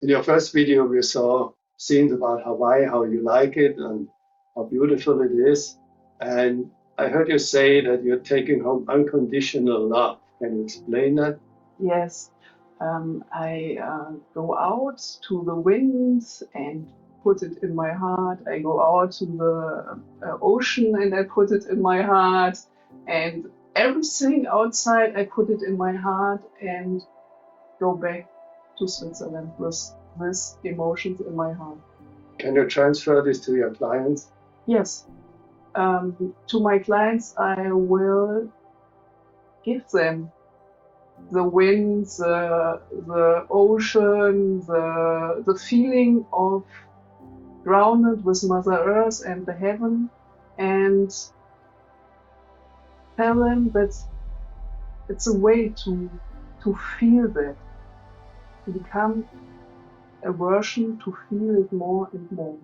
In your first video, we saw scenes about Hawaii, how you like it and how beautiful it is. And I heard you say that you're taking home unconditional love. Can you explain that? Yes, I go out to the winds and put it in my heart. I go out to the ocean and I put it in my heart. And everything outside, I put it in my heart and go back to Switzerland with these emotions in my heart. Can you transfer this to your clients? Yes. To my clients, I will give them the wind, the ocean, the feeling of grounded with Mother Earth and the heaven, and tell them that it's a way to feel that, to become a version to feel it more and more.